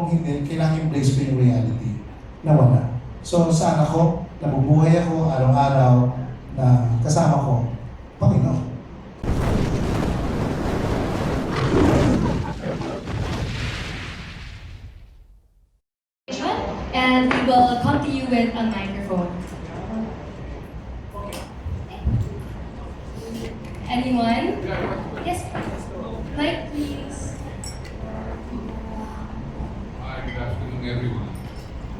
Kung hindi, kailangan i-place ko yung reality na wala. So, sana ko, nabubuhay ako araw-araw na kasama ko, Panginoon. And we will come to you with a microphone. Anyone? Yes, mic please. Hi, good afternoon, everyone.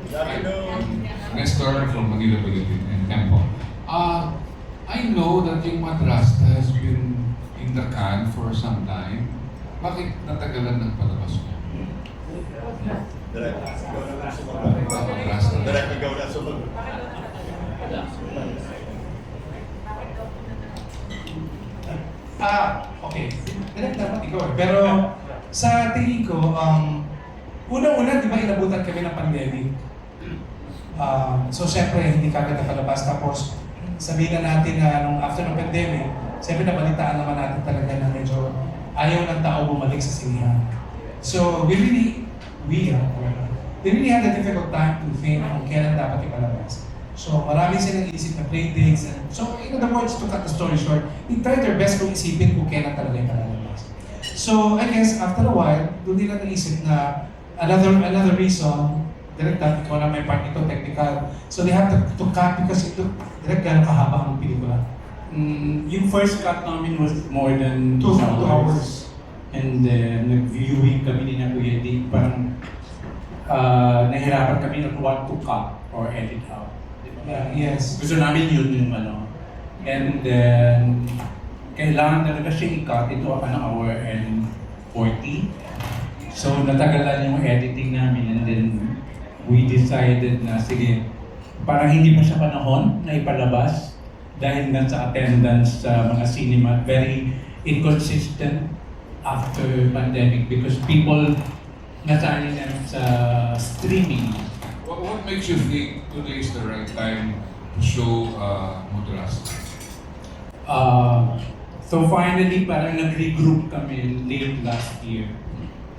Good afternoon. Nestor from Manila, Philippines, and Tempo. I know that yung Madrasta has been in the can for some time. Bakit natagalan ng palabas mo? Madrasta. Direct ikaw na sumunod. Okay. Direct dapat ikaw eh. Pero sa tingin ko, unang-una, di ba inabutan kami ng pandemic? So syempre, hindi kagad napalabas. Tapos sabihin na natin na nung after ng pandemic, syempre nabalitaan naman natin talaga na medyo ayaw ng tao bumalik sa sinihan. So we really had a difficult time to think kung kailan dapat ipalabas. So marami silang isip na play dates. And so in other words, to cut the story short, we tried their best kung isipin kung kailan talaga ipalabas. So I guess after a while, doon nila naisip na another reason, direct that ikaw na may part nito, technical. So they have to cut because ito, direct gano'ng kahaba ang pelikula. Yung first cut namin was more than 2 2 hours. And nag-viewing kami ni na Kuya Dick, parang nahirapan kami na what to cut or edit out. Yes. Gusto namin yun yung ano. And then, kailangan talaga siya i-cut. Ito 1 hour and 40. So, natagalan yung editing namin and then we decided na sige, parang hindi pa siya panahon na ipalabas dahil nga sa attendance sa mga cinema, very inconsistent after pandemic because people nasanay na sa streaming. What makes you think today is the right time to show Madrasta? So finally, parang nag-regroup kami late last year.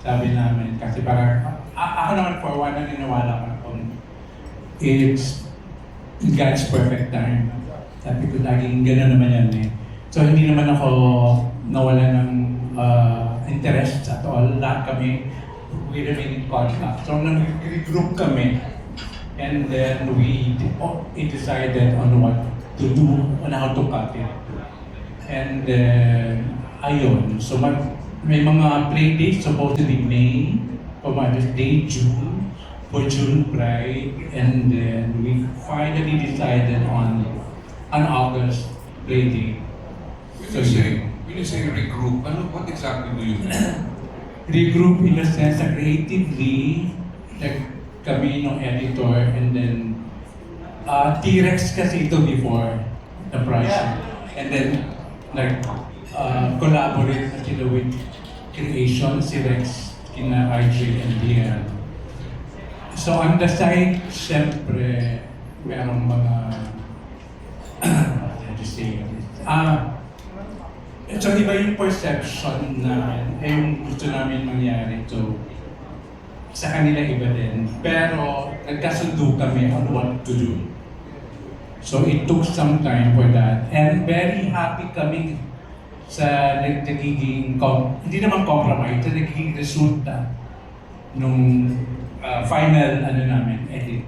Sabi namin, kasi parang, ako naman for one, naniniwala ko kung it's God's perfect time. Sabi ko, laging gano'n naman yan eh. So hindi naman ako nawala ng interest at all. Lahat kami, we remain in contact. So nag-regroup kami. And then we decided on what to do, on how to cut it. And ayun, so may mga play dates supposed to be May, for Mother's Day, June, for June Pride, and then we finally decided on an August play date. When you say regroup, what exactly do you mean? Regroup in the sense that creatively, like kami ng editor, and then T-Rex kasi ito before the project. And then like collaborate na sila with creation, si Rex, kina RJ and Dian. So on the side, syempre, merong mga how to say so iba yung perception namin, yung gusto namin mangyari. So sa kanila iba din. Pero nagkasundo kami on what to do. So it took some time for that. And very happy kami sa nagiging, hindi naman compromise, sa nagiging resulta nung final namin, edit.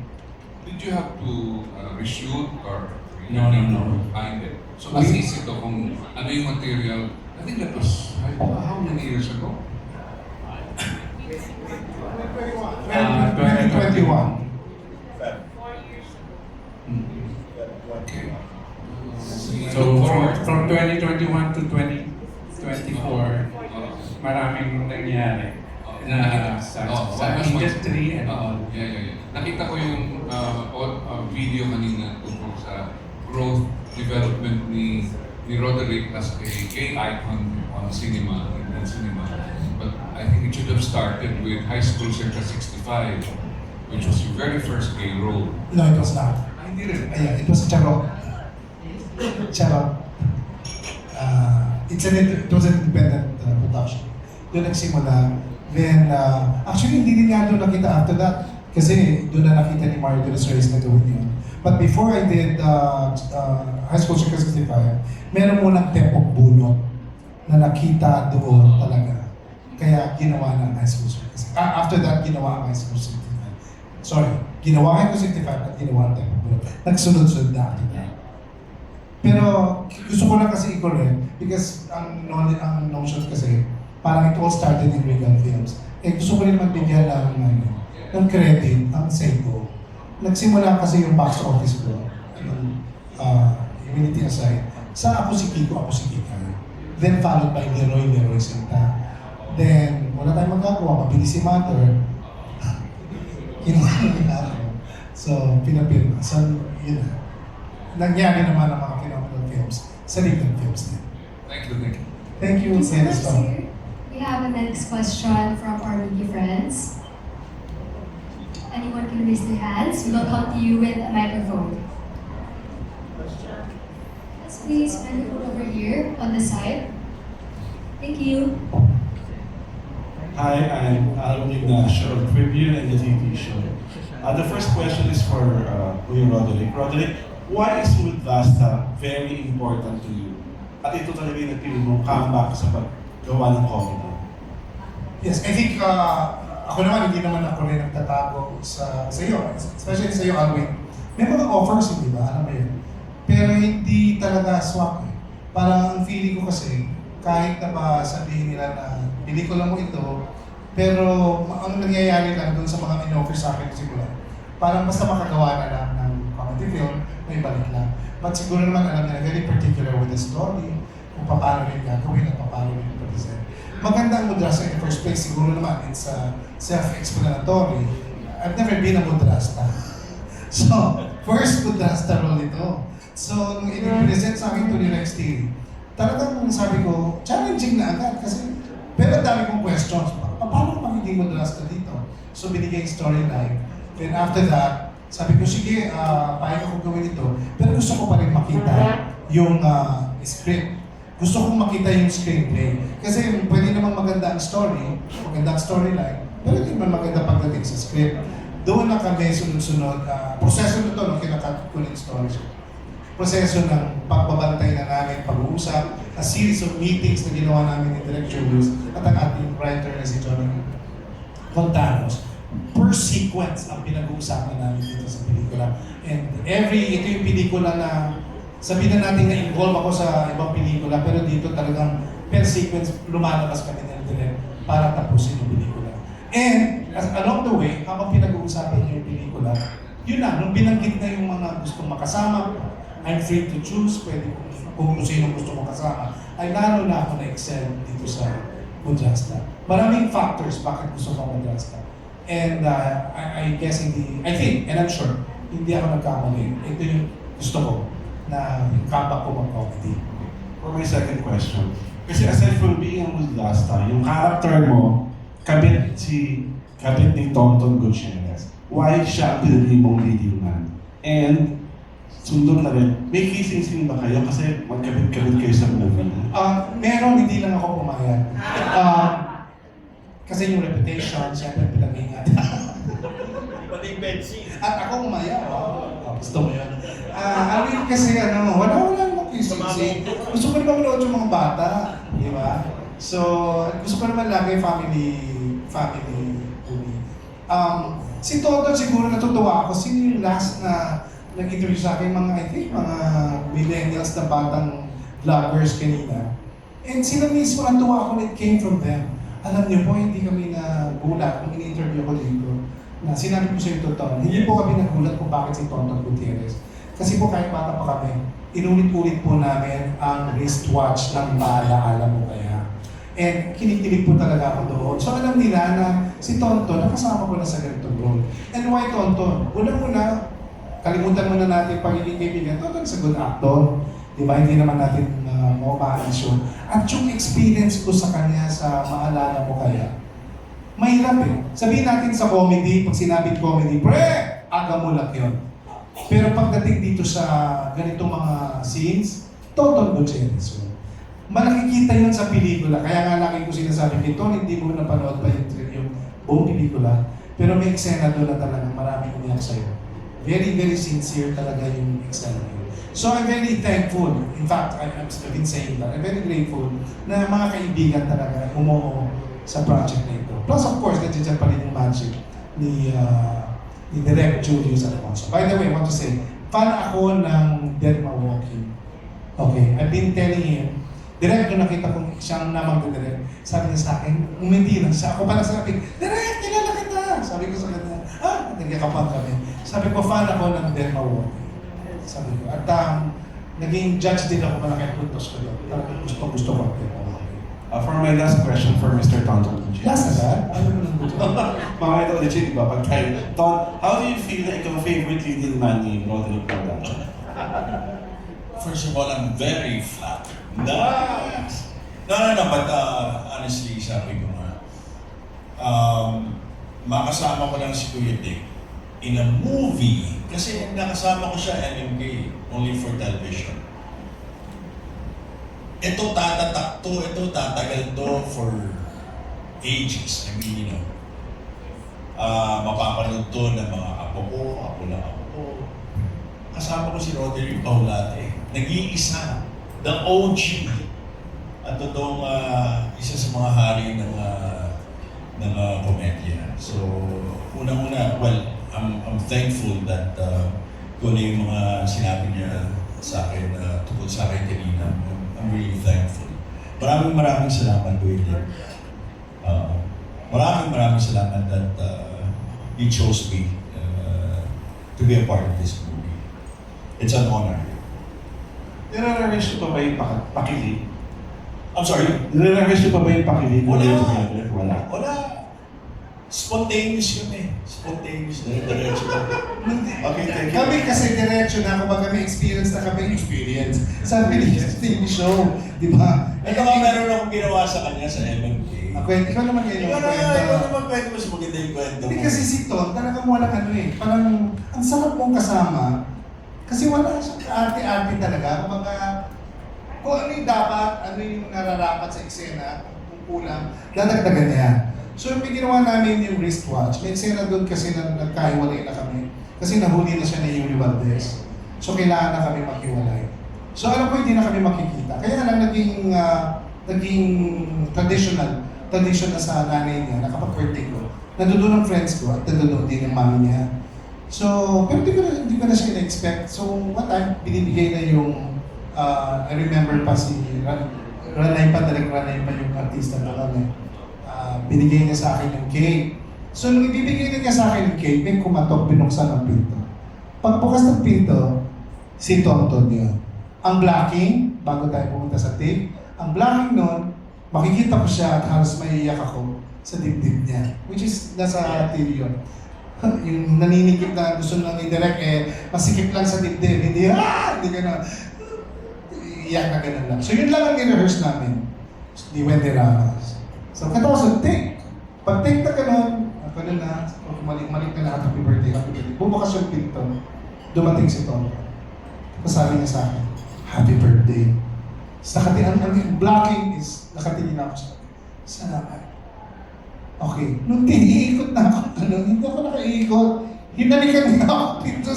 Did you have to reshoot or No. find it? So assist ito kung ano yung material. I think that was how many years ago? 2021. Okay. So from 2021 to 2024, maraming nangyari na sa industry and all. Yeah. Nakita ko yung video kanina tungkol sa growth development ni Roderick as a gay icon on cinema, in cinema. But I think it should have started with High School Circa 65, which was your very first gay role. No, it was not. Hindi rin. Yeah, it was Charot. Charot. It was an independent production. Doon nagsimula Then, actually, hindi din nga doon nakita after that. Kasi doon na nakita ni Mario de los Reyes na gawin yun. But before I did High School Circle 65, meron munang tepok bunot na nakita doon talaga. Kaya ginawa ng High School Circle 65. After that, ginawa ang High School 65. Sorry, ginawa High School 65 at ginawa ang tepok bunot. Nagsunod-sunod na after that. Pero gusto ko lang kasi i-correct because ang notion kasi parang it all started in Regal Films. Eh gusto ko rin magbigyan ng credit ang Seiko. Nagsimula kasi yung box office ko, humility aside, sa Ako si Kiko, Ako si Kika. Then followed by Leroy Sinta. Then wala tayong magagawa, mabilis si Matter. Kinuha nila ako. So pinapirma. So yun na. Nangyari naman ang mga phenomenal films sa Regal Films din. Thank you, thank you. Thank you, Thank you so much, Dennis. sir. We have a next question from our media friends. Anyone can raise their hands. We will come to you with a microphone. Let's please microphone over here on the side. Thank you. Hi, I'm Alan Ignacio of Tribune and the TV show. The first question is for Kuya Roderick. Roderick, why is Woodvasta very important to you? At ito talaga yung nagpili mo comeback sa paggawa ng comedy. Yes, I think ako naman, hindi naman ako rin nagtatago sa iyo, especially sa iyo, Alwin. May mga offers, hindi ba? Alam mo yun. Pero hindi talaga swak. Parang ang feeling ko kasi, kahit na ba sabihin nila na pelikula mo ito, pero ang nangyayari lang doon sa mga in-offer sa akin siguro, parang basta makagawa na lang ng comedy film, may balik lang. But siguro naman alam nila, very particular with the story, kung paano rin gagawin at paano rin present. Maganda ang Mudrasta in the first place, siguro naman, it's self-explanatory. I've never been a Mudrasta. So, first Mudrasta role ito. So, nung i-present sa akin to ni Rex TV, talagang sabi ko, challenging na agad kasi, pero dami kong questions. Paano ka magiging Mudrasta dito? So, binigay yung storyline. Then after that, sabi ko, sige, payag ako gawin ito. Pero gusto ko pa rin makita yung script. Gusto kong makita yung screenplay. Kasi pwede naman maganda ang story, maganda ang storyline, pero hindi naman maganda pagdating sa script. Doon na kami sunod-sunod, proseso na ito nung kinakat ko ng story. Proseso ng pagbabantay na namin, pag-uusap, a series of meetings na ginawa namin ni Direk Julius at ang ating writer na si Johnny Contanos. Per sequence ang pinag-uusapan namin dito sa pelikula. And ito yung pelikula na sabihin na natin na involve ako sa ibang pelikula, pero dito talagang per sequence lumalabas kami ng direct para tapusin yung pelikula. And along the way, habang pinag-uusapan niyo yung pelikula, yun na, nung binanggit na yung mga gustong makasama, I'm free to choose, pwede kung sino gusto mo kasama, ay lalo na ako na-excel dito sa Mudrasta. Maraming factors bakit gusto ko Mudrasta. And I guess I think, and I'm sure, hindi ako nagkamali. Ito yung gusto ko na yung comeback ko mag-comedy. For my second question, kasi aside from being a Woodvasta, yung character mo, kabit ni Tonton Gutierrez. Why siya ang pinili mong leading man? And, sundot na rin, may kissing scene ba kayo? Kasi magkabit-kabit kayo sa movie. Meron, hindi lang ako pumayag. Kasi yung reputation, siyempre pinag-ingat. At ako umaya, gusto mo yun. I mean, kasi wala namang kissing scene. Gusto ko naman manood yung mga bata, di ba? So, gusto ko naman lagi family movie. Si Toto siguro natutuwa ako. Sino yung last na nag-interview sa akin, I think, mga millennials na batang vloggers kanina. And sila mismo, ang tuwa ako, it came from them. Alam niyo po, hindi kami nagulat kung in-interview ko dito. Na sinabi ko sa iyo totoo, hindi po kami nagulat kung bakit si Tonton Gutierrez. Kasi po kahit bata pa kami, inulit-ulit po namin ang wristwatch ng Bala, alam mo kaya. And kinikilig po talaga ako doon. So alam nila na si Tonton, nakasama ko na sa ganitong role. And why Tonton? Unang-una, kalimutan muna natin pagiging kaibigan. Tonton is a good actor. Diba? Hindi naman natin maaalis yun. At yung experience ko sa kanya sa Maalala Mo Kaya, mahirap eh. Sabihin natin sa comedy, pag sinabing comedy, pre, aga mo lang yun. Pero pagdating dito sa ganitong mga scenes, Tonton Gutierrez yun. Malaki kita yun sa pelikula. Kaya nga lagi ko sinasabi, Tonton, hindi mo napanood pa yung buong pelikula. Pero may eksena doon na talagang maraming umiyak sa'yo. Very, very sincere talaga yung eksena yun. So I'm very thankful. In fact, I've been saying that. I'm very grateful na mga kaibigan talaga umuo sa project na ito. Plus, of course, nandiyan pa rin yung magic ni Direk Julius Alfonso. By the way, I want to say, fan ako ng Deadma Walking. Okay, I've been telling him, Direk, nung nakita ko siyang namang Direk, sabi niya sa akin, umindi lang siya. Ako pa nagsabi, Direk, kilala kita! Sabi ko sa kanya, nagkakapan kami. Sabi ko, fan ako ng Deadma Walking. Sabi ko, at naging judge din ako malaki ang puntos ko doon. Talagang gusto ko ang Deadma Walking. For my last question for Mr. Tonton Gutierrez. Last agad? Ano mo nang gusto? Mga ito, legit, diba? Pag tayo, Ton, how do you feel na ikaw favorite leading man ni Roderick Production? First of all, I'm very flattered. Nice! No, but honestly, sabi ko nga, makasama ko lang si Kuya Dick in a movie, kasi nakasama ko siya MMK, only for television. Ito tatatak to, ito tatagal to for ages. I mean, mapapanood to ng mga apo ko, apo ng apo ko. Kasama ko si Roderick Paulate. Nag-iisa, the OG. At totoong isa sa mga hari ng komedya. So, unang-una, well, I'm thankful that kung ano yung mga sinabi niya sa akin, tungkol sa akin kanina. I'm really thankful. Maraming salamat, Kuya Dick. Maraming salamat that he chose me to be a part of this movie. It's an honor. Nire-rehearse nyo pa ba yung pakilig? I'm sorry? Nire-rehearse nyo pa ba yung pakilig? Wala. Spontaneous yun eh. Spontaneous. Diretso lang. Okay, thank you. Kami kasi diretso na, kumbaga may experience na kami. Sabi ni TV show, di ba? Ito nga meron akong ginawa sa kanya sa MMK. Ikaw naman ngayon Ikaw naman kwento mas maganda yung kwento mo. Hindi kasi si Ton, talagang walang parang ang sarap mong kasama. Kasi wala siyang arte-arte talaga. Kumbaga, kung ano yung dapat, ano yung nararapat sa eksena, kung kulang, dadagdagan niya. So yung ginawa namin yung wristwatch, may eksena doon kasi na nagkahiwalay na kami. Kasi nahuli na siya ni Yuri Valdez. So kailangan na kami maghiwalay. So alam ko hindi na kami makikita. Kaya lang naging tradition na sa nanay niya, na kapag birthday ko, nandoon ang friends ko at nandoon din ang mami niya. So, pero hindi ko na siya na-expect. So, one time, binibigay na yung, I remember pa si Ranay pa yung artista na kami. Binigay niya sa akin yung cake. So, nung ibibigay niya sa akin yung cake, may kumatok, binuksan ang pinto. Pagbukas ng pinto, si Tonton yun. Ang blocking, bago tayo pumunta sa tape, ang blocking nun, makikita ko siya at halos maiiyak ako sa dibdib niya. Which is, nasa TV yun. Yung naninikip na gusto nang i-direct masikip lang sa dibdib. Hindi gano'n. Iyak na gano'n lang. So yun lang ang i-rehearse namin. Ni Wendy Ramos. So katapos ng take. Pag take na gano'n, na, malik na lahat, happy birthday. Bubukas yung pinto. Dumating si Tom. Tapos sabi niya sa akin, happy birthday. Ang blocking is, nakatingin ako sa akin. Salamat. Okay. Nung tiniikot na ako, hindi ako nakaiikot. Hinalikan niya ako dito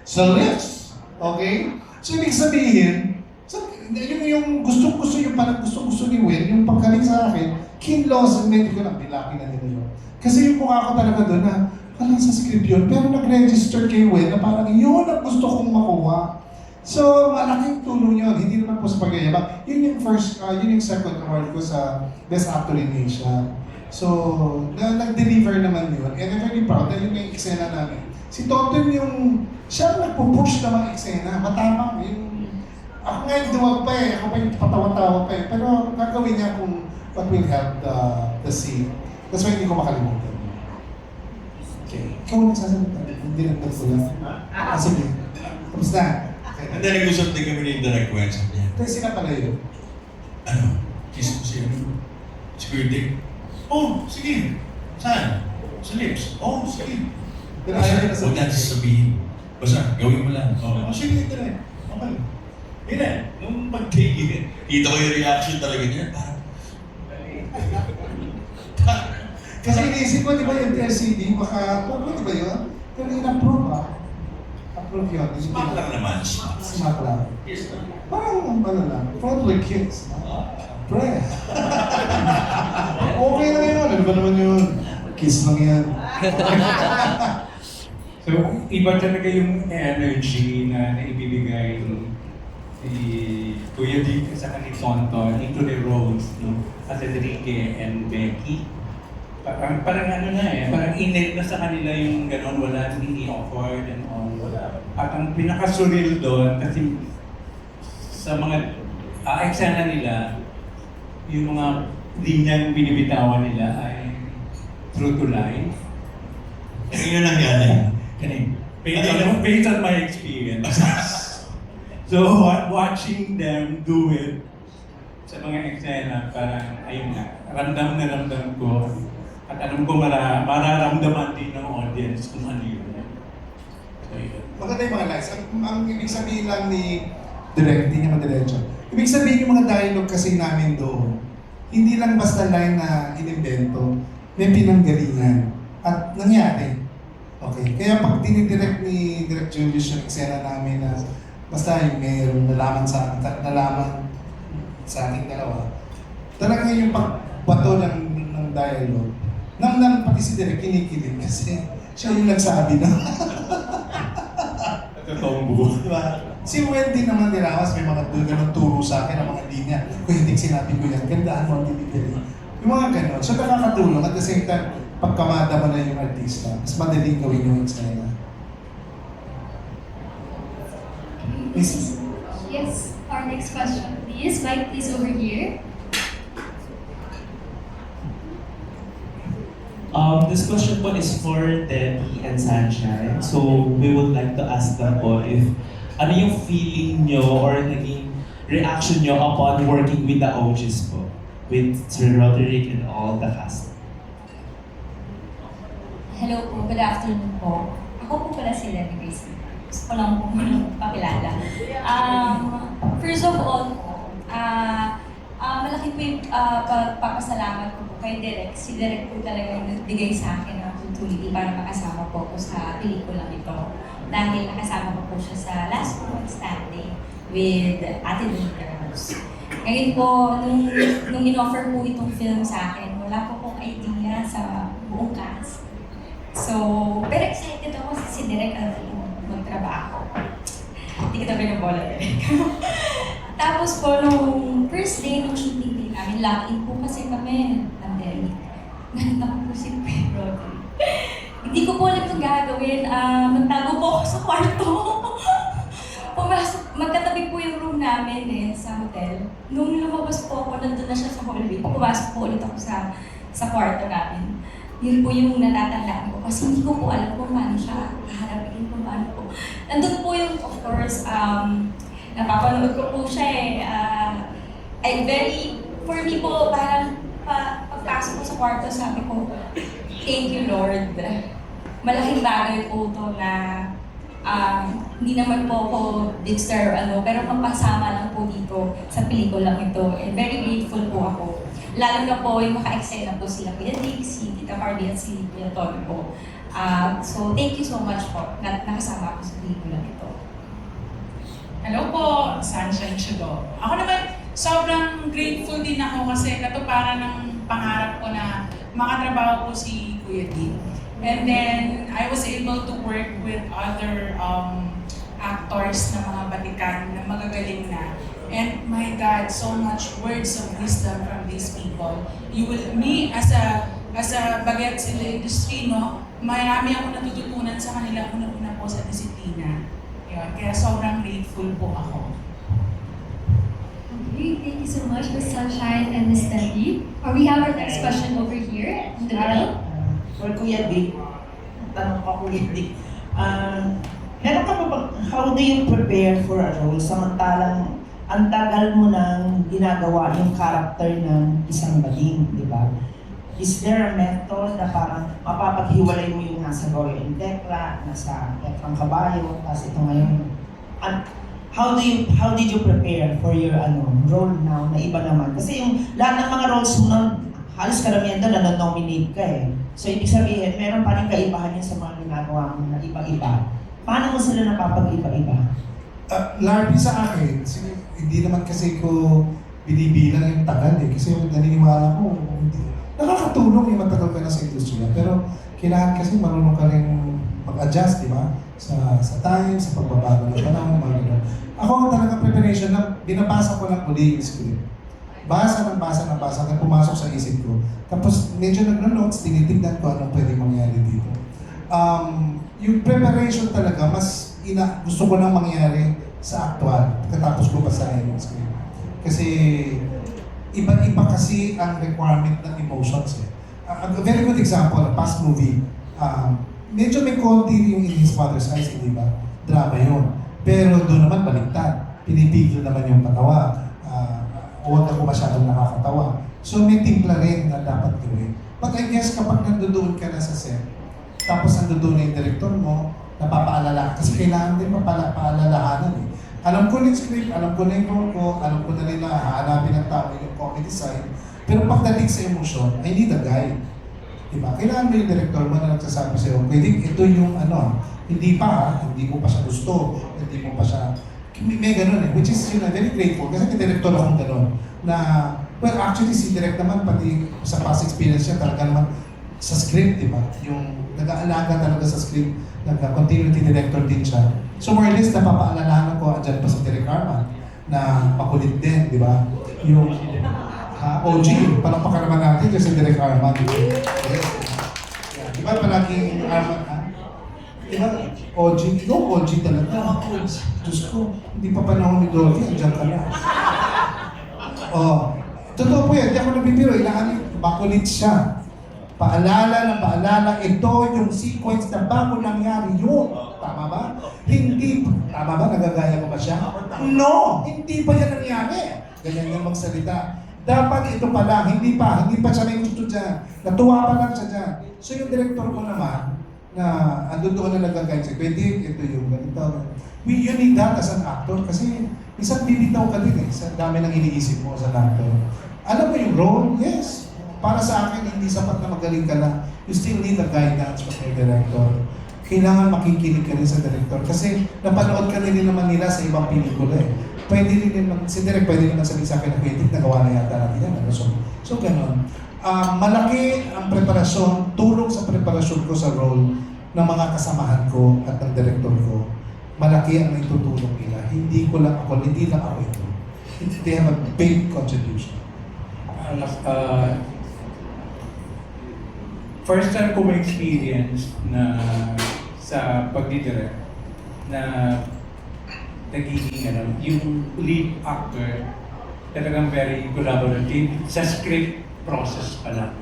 sa lips. Okay? So, ibig sabihin, yung gusto ni Will, yung pagkaling sa akin, kinlos, medyo ko lang, bilaki na nila yun. Kasi yung mukha ko talaga doon na, parang sa script yun, pero nag-register kay Will na parang yun ang gusto kong makuha. So, malaking tulong yun. Hindi naman po sa pagyayabang. Yun yung second award ko sa Best Actor in Asia. So, nag-deliver naman yun. And I'm very proud na yun yung eksena namin. Si Tonton siya nagpo-push na mga eksena. Matapang. Ako ngayon duwag pa ako pa yung patawa-tawa pa Pero gagawin niya kung what will help the scene. That's why hindi ko makalimutan. Okay. Ikaw nagsasalita. Hindi nagtagpulan. Sige. Tapos na. And then nag-usap din kami ni Direk Gwen. Sabi niya, Tayo sila pala yun. kiss mo siya. Security. Oh, sige. Saan? Sa lips. Oh, sige. Pero ayaw nila Huwag natin sabihin. Basta, gawin mo lang. Oh, sige, Direk. Okay. Yun na. Nung pag-take kita ko yung reaction talaga niya. Kasi iniisip ko, di ba yung LCD, baka, pwede ba yun? Pero in-approve ah. Approve yun. Smart lang naman, smart. Smart lang. Parang ano lang, front with kids. Pre. Okay lang yun. Ano ba naman yun? Kiss lang yan. So, iba talaga yung energy na naibibigay ni Kuya Dick sa ni Tonton into the roles, no? As Enrique and Becky. Parang ano na eh, parang init na sa kanila yung gano'n, wala nang awkward and all. At ang pinaka-surreal doon, kasi sa mga eksena nila, yung mga linyang binibitawan nila ay true to life. Kanino lang yan eh? Based on my experience. So, watching them do it sa mga eksena, parang, ayun nga, ramdam na ramdam ko. At alam ko mararamdaman din ng audience kung ano yun. So, yun. Maganda yung mga lines. Ang ibig sabihin lang ni Direk, hindi niya madiretso. Ibig sabihin yung mga dialogue kasi namin doon, hindi lang basta line na inimbento, may pinanggalingan. At nangyari. Okay. Kaya pag dinidirect ni Direk Julius yung eksena namin na basta yung mayroong nalaman sa ating dalawa, talaga yung pagbato ng dialogue, nang pati si Direk kinikilig kasi siya yung nagsabi na. Totoong buo. Diba? Si Wendy naman Diramas, may mga ganun turo sa akin ng mga linya. Kung hindi sinabi ko yan, gandaan mo ang delivery. Yung mga ganun. So nakakatulong. At the same time, pagkamada mo na yung artista, mas madaling gawin yung eksena. Miss? Yes, our next question, please. Mike, please over here. This question po is for Debbie and Sunshine. So, we would like to ask them po if ano yung feeling nyo or naging reaction nyo upon working with the OGs po, with Sir Roderick and all the cast. Hello po, good afternoon po. Ako po pala si Lenny Grace. Gusto ko lang po pakilala. First of all, malaki po yung pagpapasalamat ko po kay Direk. Si Direk po talaga yung nagbigay sa akin ng opportunity para makasama po ko sa pelikulang ito. Dahil nakasama ko po siya sa Last Woman Standing with Ate Lynn Rose. Ngayon po, nung in-offer po itong film sa akin, wala po akong idea sa buong cast. So, pero excited ako kasi si Direk magtrabaho. Hindi kita binabola, Direk. Tapos po, nung first day ng shooting din namin, lucky po kasi kami, pandemic. Nakita ko po si Roderick. Hindi ko po alam itong gagawin. Magtago po ako sa kwarto. Pumasok, magkatabi po yung room namin sa hotel. Nung lumabas po ako, nandun na siya sa hallway. Pumasok po ulit ako sa kwarto namin. Yun po yung natatandaan ko. Kasi hindi ko po alam kung paano siya haharapin, kung paano po. Nandun po yung, of course, napapanood ko po siya for me po, parang pagpasok ko sa kwarto, sabi ko, thank you Lord. Malaking bagay po ito na hindi naman po ako Dexter or pero pampasama lang po dito sa pelikulang ito. And very grateful po ako. Lalo na po yung maka-eksena po sila Kuya Dick, si Tita Carly at si Kuya Tony po. So thank you so much po na nakasama ako sa pelikulang ito. Hello po, Sunshine Shudo. Ako naman, sobrang grateful din ako kasi katuparan ng pangarap ko na makatrabaho ko si Kuya Dick. And then, I was able to work with other actors na mga batikan na magagaling na. And my God, so much words of wisdom from these people. Me as a bagets in the industry, no, marami ako natututunan sa kanila, una-una po sa disiplina. Yun, kaya sobrang grateful po ako. Okay, thank you so much, Ms. Sunshine and Ms. Debbie. We have our next question over here in the middle. For Kuya Dick, tanong ko Kuya Dick, meron ka ba how do you prepare for a role samantalang ang tagal mo nang ginagawa yung character ng isang bading, di ba? Is there a method na parang mapapaghiwalay mo yung nasa Goyo and Tekla, nasa Tekrang Kabayo, tapos ito ngayon? How did you prepare for your role now na iba naman? Kasi yung lahat ng mga roles mo halos karamihan doon nanonominate ka eh. So ibig sabihin, meron pa rin kaibahan yun sa mga ginagawa mo na iba-iba. Paano mo sila napapag-iba-iba? Largely sa akin, hindi naman kasi ko binibilang yung tagal eh. Kasi naniniwala ko, nakakatulong yung matagal ka na sa industriya. Pero kailangan kasi marunong ka rin mag-adjust, di ba? Sa time, sa pagbabago ng panahon, mga ganun. Ako talaga preparation lang, binabasa ko lang uli yung script. Basa ng basa, hanggang pumasok sa isip ko. Tapos medyo nagno-notes, tinitignan ko anong pwedeng mangyari dito. Yung preparation talaga, gusto ko nang mangyari sa actual, katapos ko basahin yung script. Kasi iba-iba kasi ang requirement ng emotions eh. A very good example, a past movie. Medyo may konti yung In His Father's Eyes, hindi ba? Drama yun. Pero doon naman baliktad. Pinipigil naman yung patawa. Huwag ako masyadong nakakatawa. So may timpla rin na dapat gawin. But I guess kapag nandoon ka na sa set, tapos nandoon na yung director mo, napapaalala. Kasi kailangan din mapaalalahanan eh. Alam ko na yung script, alam ko na yung role ko, alam ko na rin na hahanapin ng tao yung comedy side. Pero pagdating sa emosyon, I need a guide. Diba? Kailangan mo yung director mo na nagsasabi sa'yo, pwede ito yung hindi pa hindi mo pa siya gusto, hindi mo pa siya, may ganun eh, which is yun, I'm very grateful kasi may director akong ganun, na, well actually si direct naman, pati sa past experience niya, talaga naman sa script, diba? Yung nag-aalaga talaga sa script, nag-continuity director din siya. So more or less, napapaalalahan ko, andyan pa sa Derek Arman, na makulit din, di ba? Yung OG, palakpakan naman natin kasi Derek Arman. Yes. Yeah. Di ba palaging Arman, ha? Di ba? OG, ikaw OG talaga. Diyos ko, hindi pa panahon ni Dolphy, andyan ka na. Totoo po yan, di ako nabibiro, makulit siya. Paalala, ito yung sequence na bago nangyari yun. Tama ba? Hindi. Tama ba? Nagagaya ko ba siya? No! Hindi pa yan nangyari. Ganyan yung magsalita. Dapat ito pa lang. Hindi pa siya may gusto dyan. Natuwa pa lang siya dyan. So yung director ko naman, na andun doon na nagagaya siya, pwede, ito yung ganito. You need that as an actor kasi isang bibitaw ka din eh. Sa dami ng iniisip mo sa actor. Alam mo yung role? Yes. Para sa akin, hindi sapat na magaling ka lang. You still need a guidance from your director. Kailangan makikinig ka rin sa director. Kasi napanood ka rin naman nila sa ibang pelikula eh. Pwede rin naman, si Direk pwede naman sabihin sa akin na pwede, nagawa na yata natin yan. So ganun. Malaki ang preparasyon, tulong sa preparasyon ko sa role ng mga kasamahan ko at ng director ko. Malaki ang itutulong nila. Hindi lang ako ito. They have a big contribution. First time ko ma-experience na sa pagdidirect na nagiging yung lead actor talagang very collaborative sa script process pa lang.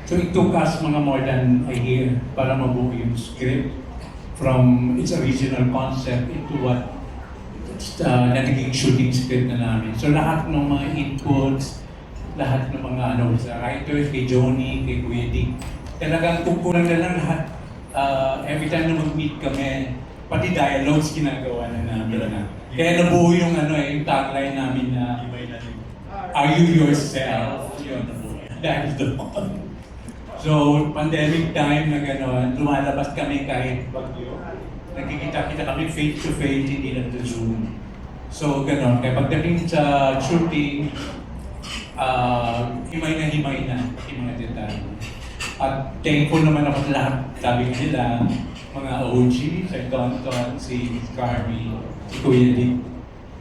So it took us mga more than a year para mabuo yung script from its original concept into what na naging shooting script na namin. So lahat ng mga inputs, lahat ng mga sa writers, kay Johnny, kay Kuya Dick, talagang kukulang na lang lahat. Every time na mag-meet kami, pati dialogues ginagawa na namin na. Kaya nabuo yung yung tagline namin na Are you yourself? Yun, dahil doon. So, pandemic time na gano'n, lumalabas kami kahit bagyo. Nagkikita-kita kami face-to-face, hindi na Zoom. So, gano'n. Kaya pagdating sa shooting, himay na yung mga detalye. At thankful naman ako sa lahat, sabi nila, mga OG, si Tonton, si Carmi, si Kuya Dick,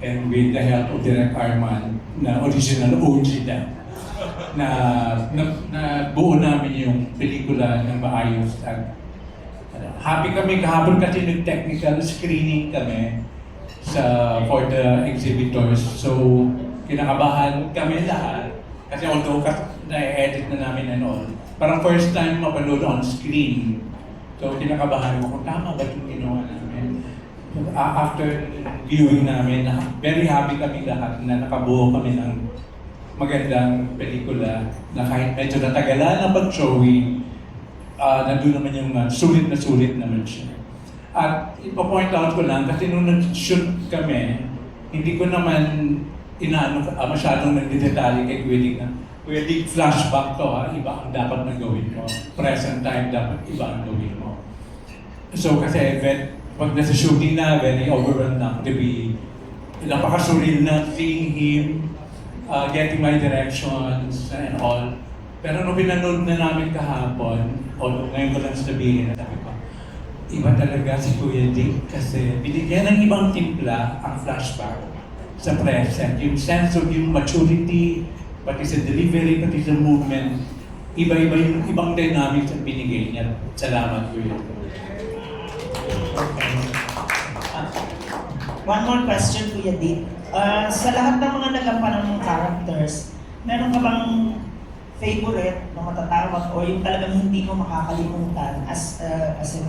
and with the help of Direk Arman, na original OG na buo namin yung pelikula ng maayos. At happy kami kahapon kasi nag-technical screening kami for the exhibitors. So, kinakabahan kami lahat. Kasi although na-edit na namin and all, parang first time mapanood on screen. So, kinakabahan ko kung tama ba yung ginawa namin. After viewing namin, very happy kami lahat na nakabuo kami ng magandang pelikula na kahit medyo natagalan ang pag-showing, nandun naman yung sulit naman siya. At ipo-point out ko lang, kasi nung nag-shoot kami, hindi ko naman masyadong nagdedetalye kay Kuya Dick na Kuya Dick, flashback to ha, iba ang dapat na gawin mo. Present time, dapat iba ang gawin mo. So kasi pag nasa shooting na, very overwhelmed na ako to be, napaka-surreal na seeing him, getting my directions and all. Pero nung pinanood na namin kahapon, o ngayon ko lang sabihin, sabi ko, iba talaga si Kuya Dick kasi binigyan ng ibang timpla ang flashback sa present. Yung sense of yung maturity, pati sa delivery, pati sa movement, iba-iba yung ibang dynamics ang binigay niya. Salamat, Kuya. One more question, Kuya Dick. Sa lahat ng mga nagampan ng characters, meron ka bang favorite na matatawag o yung talagang hindi mo makakalimutan as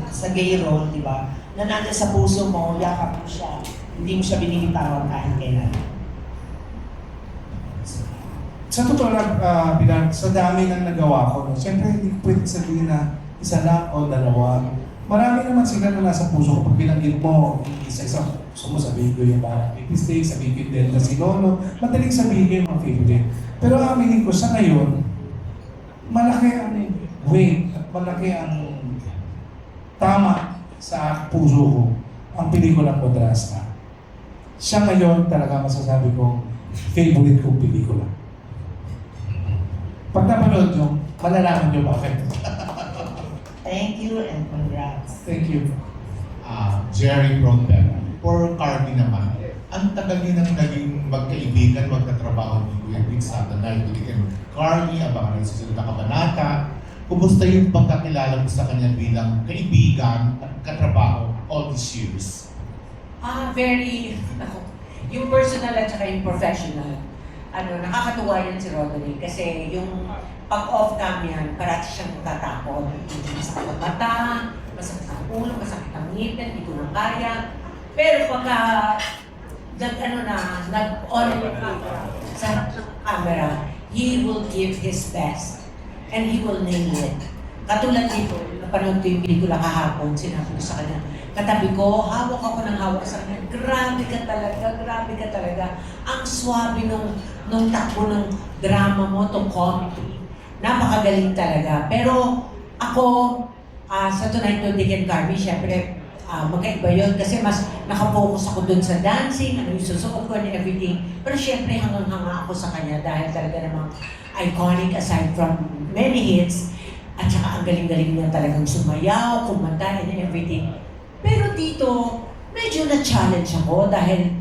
sa gay role, di ba? Na nandiyan sa puso mo, yakap mo siya, hindi mo siya binibitawan kahit kailan. Sa totoo lang, Pilar, sa dami ng nagawa ko, no, siyempre hindi ko pwede sabihin na isa lang o dalawa. Marami naman sila na nasa puso ko. Pag binanggit mo, isa-isa, gusto mo sabihin ko yung parang mistake, sabihin ko yung Delta si Lolo, madaling sabihin ko yung mga favorite. Pero aminin ko, sa ngayon, malaki ang weight at malaki ang tama sa puso ko ang pelikulang Madrasta. Siya ngayon talaga masasabi kong favorite kong pelikula. Pag napanood nyo, malalaman nyo bakit. Thank you and congrats. Thank you. Jerry Bronbella. For Carmi naman, ang tagal din ang naging magkaibigan, magkatrabaho ni Kuya Dick sa The Night with Dick and Carmi, abangan ng susunod na kabanata. Kumusta yung pagkakilala mo sa kanya bilang kaibigan at katrabaho all these years? Yung personal at saka yung professional. Nakakatuwa yan si Roderick kasi yung pag-off cam yan, parati siyang tatakot. Masakit ang mata, masakit ang ulo, masakit ang ngipin, hindi ko na kaya. Pero pagka nag-on sa camera, he will give his best and he will nail it. Katulad dito, napanood ko yung pelikula kahapon, sinabi ko sa kanya, katabi ko, hawak ako ng hawak sa kanya, grabe ka talaga. Ang swabe nung takbo ng drama mo, tong comedy. Napakagaling talaga. Pero ako, sa Tonight with Dick and Carmi, syempre, magkaiba yun kasi mas nakafocus ako dun sa dancing, ano yung susuot ko and everything. Pero syempre hanga ako sa kanya dahil talaga namang iconic aside from many hits. At saka ang galing-galing niya talagang sumayaw, kumanta and everything. Pero dito, medyo na-challenge ako dahil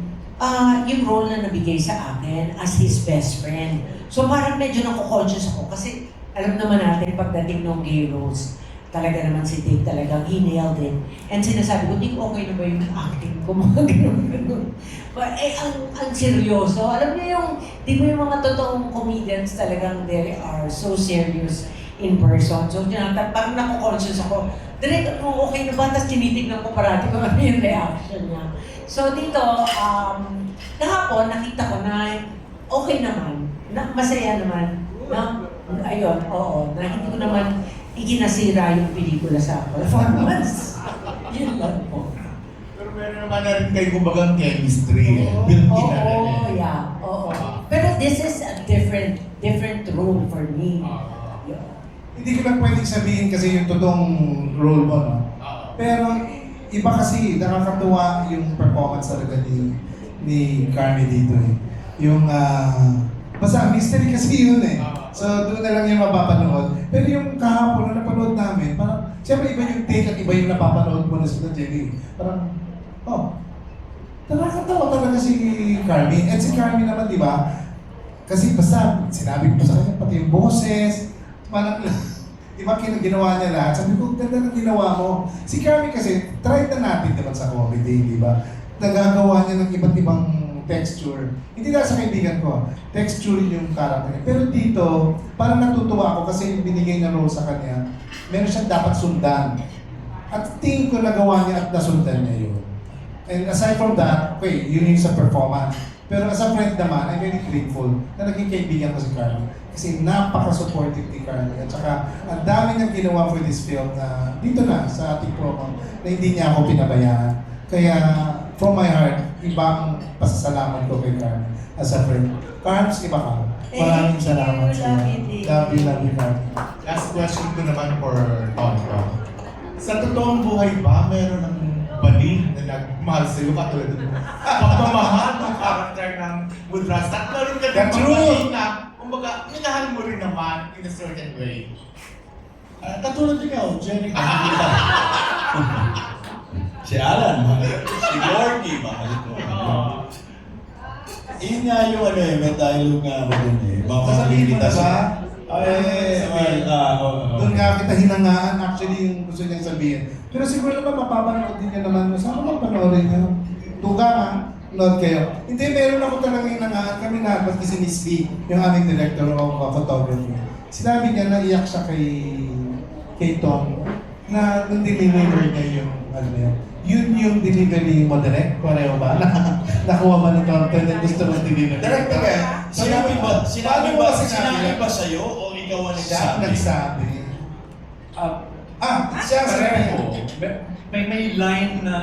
yung role na nabigay sa akin as his best friend. So parang medyo nako-conscious ako kasi alam naman natin pagdating ng gay roles, talaga naman si Dick talagang he nailed it. And sinasabi ko, Dick, okay na ba yung acting ko? Mga ganun. But ang seryoso. Alam niyo yung, di ba yung mga totoong comedians talagang they are so serious in person. So parang nako-conscious ako. Direct, okay na ba? Tapos tinitignan ko parati kung ano yung reaction niya. So dito, kahapon nakita ko na okay naman, na masaya naman, na ayun, oo, na hindi ko naman ikinasira yung pelikula sa performance. Yun lang po. Pero meron naman na rin kayo kumbagang chemistry. Built-in na rin. Oo. Pero this is a different role for me. Hindi ko lang pwedeng sabihin kasi yung totoong role mo, no? Pero iba kasi, nakakatuwa yung performance talaga ni Carmi dito eh. Yung, basta mystery kasi yun eh. So doon na lang yung mapapanood. Pero yung kahapon na napanood namin, parang, siyempre iba yung take at iba yung napapanood mo na sila Jenny. Parang, nakakatawa talaga si Carmi. At si Carmi naman, di ba? Kasi basta, sinabi ko sa kanya, pati yung boses, parang, di ba ginawa niya lahat? Sabi ko, ganda ng ginawa mo. Si Carmi kasi, try na natin naman sa comedy, di ba? Nagagawa niya ng iba't ibang texture. Hindi dahil sa kaibigan ko, texture yung character niya. Pero dito, parang natutuwa ako kasi yung binigay na role sa kanya, meron siyang dapat sundan. At tingin ko nagawa niya at nasundan niya yun. And aside from that, okay, yun yung sa performance. Pero as a friend naman, I'm very grateful na naging kaibigan ko si Carmi. Kasi napaka-supportive ni Carmi. At saka, ang dami niyang ginawa for this film na dito na sa ating program na hindi niya ako pinabayaan. Kaya, from my heart, ibang pasasalamat ko kay Carmen as a friend. Carms, iba ka. Maraming salamat sa iyo. Love you, Carmen. Last question ko naman for Tonto. Sa totoong buhay ba, meron ng baling na nagmahal sa iyo katulad ng pagmamahal ng character ng Mudrasta? At meron ka That's ng true. baling na, kumbaga, minahal mo rin naman in a certain way. Katulad ikaw, Jenny. Si Alan, mahal. Si Gordy, mahal ko. Yun nga yung ano eh, may dialogue nga ako dun eh. Sasabihin mo na ba? Doon nga kita hinangaan actually yung gusto niyang sabihin. Pero siguro naman mapapanood din niya naman. Sana mapanoorin niya. Tuga nga, nood kayo. Hindi, meron ako talaga hinangaan. Kami na, pati si Miss Lee, yung aming director of photography. Sinabi niya na iyak siya kay Tom na nung deliver niya yung ano yun. Yun yung delivery mo direct? Pareho ba? Nakuha ba ni Tom na gusto mong delivery? Direct ka. Sinabi ba sa'yo o ikaw ang Siya nagsabi? nagsabi. Siya Pareho. sabi. May line na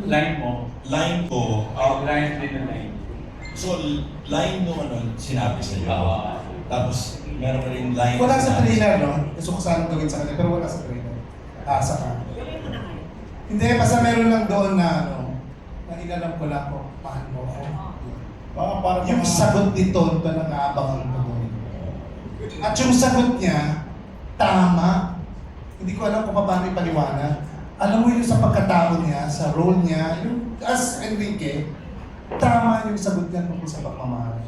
line mo. Line ko. Line din na line. So, line mo ano, sinabi sa'yo. Tapos, meron ka rin line. Wala sa sinabi trailer, no? Gusto ko sana gawin sa kanya, pero wala sa trailer. Saka. Hindi, basta meron lang doon na, ano, na inalam ko lang ko, mahal mo ako. Parang Yung sagot ni Tonto na naabangan ko doon. At yung sagot niya, tama. Hindi ko alam kung paano ipaliwanag. Alam mo yung sa pagkatao niya, sa role niya, yung as Enrique, tama yung sagot niya tungkol sa pagmamahal.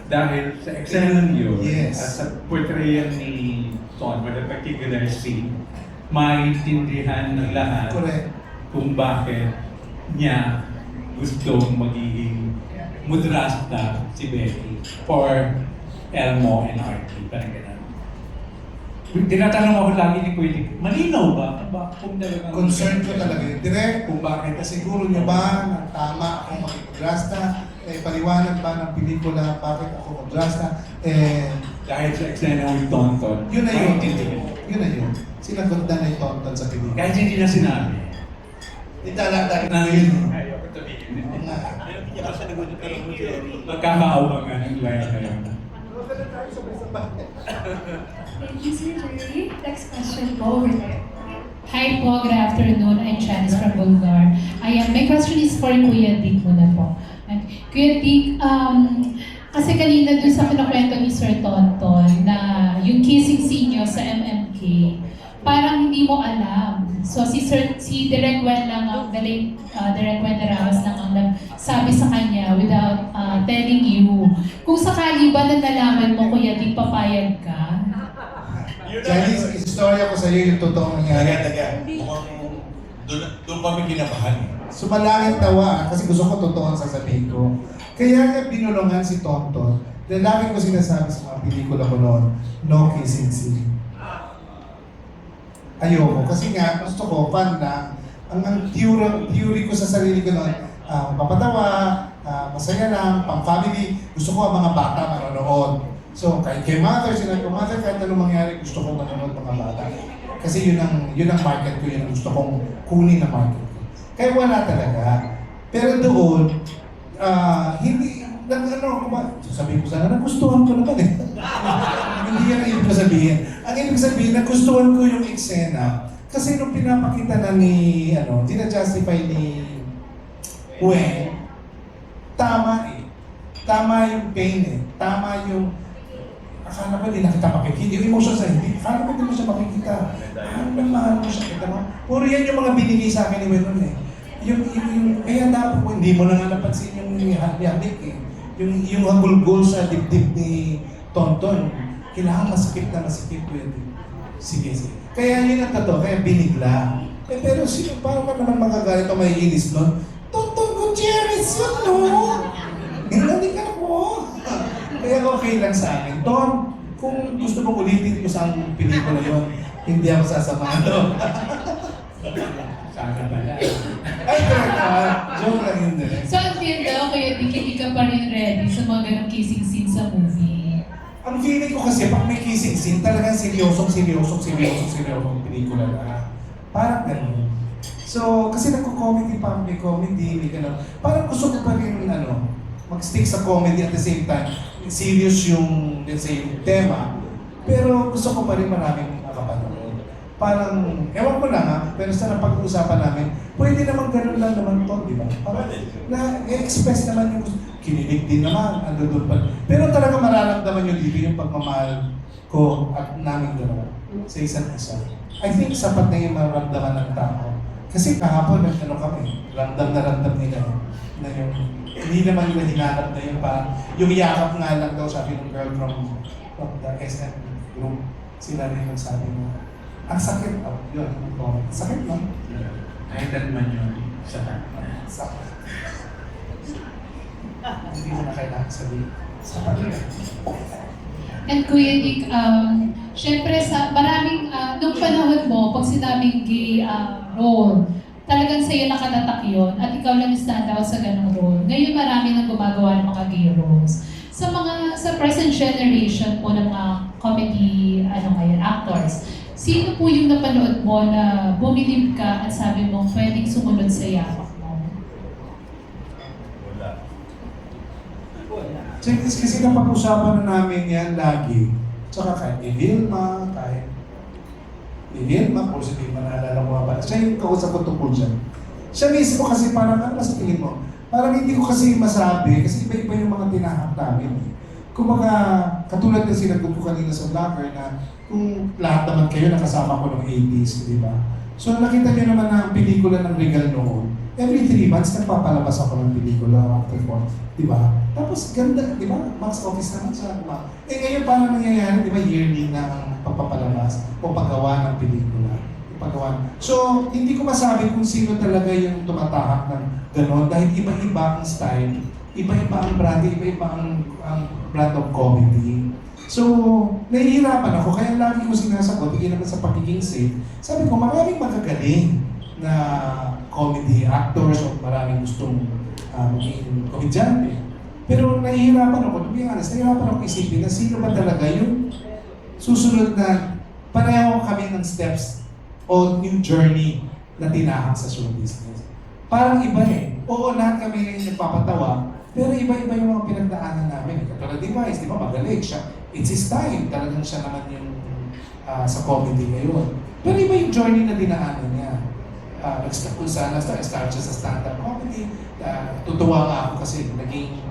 Dahil sa excellent yun, Yes. sa portrayal ni Ton, with a particular scene, maintindihan ng lahat Correct. kung bakit niya gustong magiging Mudrasta si Becky for Elmo and Artie. Parang ganun. Tinatanong ako lagi ni Kuya Dick, malinaw ba? Kung talagang Concern ko talaga yun. Direct kung bakit. Siguro niyo ba na tama akong mag-Mudrasta? Paliwanag ba ng pelikula bakit ako mag-Mudrasta? dahil sa eksena with Tonton, Yun na yun. maintindihan. Yun na yun. Sinagot na ni Tonton sa pelikula. Kahit hindi na sinabi. Italaga Na yun. ayoko sabihin. Magkakaawa nga ng line na yun. Thank you, Sir Jerry. Next question po over there. Hi po, good afternoon. I'm Janice from Bulgar. My question is for Kuya Dick muna po. Kuya Dick, kasi kanina dun sa pinakwento ni Sir Tonton na yung kissing scene nyo sa MMK, parang hindi mo alam. So si Direk Wen lang, the late Direk Wen Narawas lang ang nagsabi sa kanya without telling you. Kung sakali ba na nalaman mo, Kuya Dick, papayag ka? Janice, istorya ko sa iyo yung totoong nangyari. Taga. Doon kami kinabahan. Sumalangit tawa kasi gusto ko totoo ang sasabihin ko. Kaya nga binulungan si Tonton dahil lagi ko sinasabi sa mga pelikula ko noon, no kissing scene. Ayoko. Kasi nga, gusto ko, fan na, ang theory ko sa sarili ko noon, papatawa, masaya lang, pang-family, gusto ko ang mga bata manonood. So, kahit kay mother, sinabi ko, mother, kahit anong mangyari, gusto kong manonood mga bata. Kasi yun ang market ko, yun ang gusto kong kunin na market ko. Kaya wala talaga. Pero doon, hindi, sasabihin ko sana, nagustuhan ko naman eh. Hindi yan ang ibig ko sabihin. Ang ibig sabihin, nagustuhan ko yung eksena. Kasi nung pinapakita na ni, tina-justify ni Wen, tama eh. Tama yung pain eh. Tama yung, akala ko hindi na kita makikita. Yung emotion sa hindi, akala ko hindi mo siya makikita. Mahal mo siya, kita mo. Puro yan yung mga binigay sa akin ni Wen nun eh. Kaya dapat po, hindi mo na nga napansin yung halik eh. Yung hagulgol sa dibdib ni Tonton, kailangan masikip na masikip ko yun. Sige. Kaya yun ang totoo, kaya binigla. Pero sino, paano ka naman magagalit o may inis nun? Tonton Gutierrez yun, no? Hindi ka mo. Kaya okay lang sa akin. Ton, kung gusto mong ulitin ko sa pelikula yun, hindi ako sasamahan doon. Sana pala. Ay, correct. Joke lang yun din. So until now, Kuya Dick, hindi ka pa rin ready sa mga ganong kissing scene sa movie? Ang feeling ko kasi, pag may kissing scene, talagang seryosong pelikula na. Parang ganun. So, kasi nagko-comedy pa, may comedy, may gano'n. Parang gusto ko pa rin, mag-stick sa comedy at the same time. Serious yung, let's say, yung tema. Pero gusto ko pa rin maraming makapanood. Parang, ewan ko lang ha, pero sa napag-uusapan namin, pwede naman gano'n lang naman to, di ba? Parang na-express naman yung kinilig din naman, ando doon pa. Pero talaga mararamdaman yung dito yung pagmamahal ko at namin dalawa sa isa't isa. I think sapat na yung mararamdaman ng tao. Kasi kahapon, kami, ramdam na ramdam nila na yung, hindi naman nila hinanap na yung parang, yung yakap nga lang daw, sabi ng girl from the SM group, sila rin yung sabi mo, ang sakit, yun, sakit lang. Kahit naman yun, sa Sakit. Hindi mo na kailangan sabihin. Sakit. And Kuya Dick, syempre sa maraming, nung panahon mo, pag sinabing gay role, talagang sa'yo nakatatak yun at ikaw lang stand out sa ganong role. Ngayon marami nang gumagawa ng mga gay roles. Sa present generation po ng mga comedy, actors, sino po yung napanood mo na bumilib ka at sabi mo pwedeng sumunod sa yapak mo? Kasi napag-usapan na namin yan lagi. Tsaka kahit ni Vilma, kung si Vilma naalala mo ba, siya yung kausap ko tungkol dyan. Siya mismo kasi parang, ano sa tingin mo? Parang hindi ko kasi masabi, kasi iba-iba yung mga tinahak namin. Kumbaga, katulad na sinagot ko kanina sa vlogger na kung lahat naman kayo nakasama ko ng 80s, di ba? So nakita niyo naman na ang pelikula ng Regal noon, every 3 months nagpapalabas ako ng pelikula after 4, di ba? Tapos ganda, di ba? Max office naman siya. Ngayon parang nangyayari, di ba, yearly na ang pagpapalabas o paggawa ng pelikula. So, hindi ko masabi kung sino talaga yung tumatahak ng gano'n dahil iba-iba ang style, iba-iba ang brand, iba-iba ang brand of comedy. So, nahihirapan ako, kaya lagi ko sinasagot, hindi naman sa pagiging safe. Sabi ko, maraming magagaling na comedy actors o maraming gustong maging komedyante. Pero nahihirapan ako, to be honest, nahihirapan ako isipin na sino ba talaga yung susunod na pareho kami ng steps o yung journey na tinahak sa show business. Parang iba eh. Oo, lahat kami ngayon nagpapatawa, pero iba-iba yung mga pinagdaanan namin. Katulad ni Vice, di ba, magaling siya. It's his time. Talagang siya naman yung sa comedy ngayon. Pero iba yung journey na dinaanan niya. Kung saan start siya sa stand-up comedy. Tutuwa nga ako kasi naging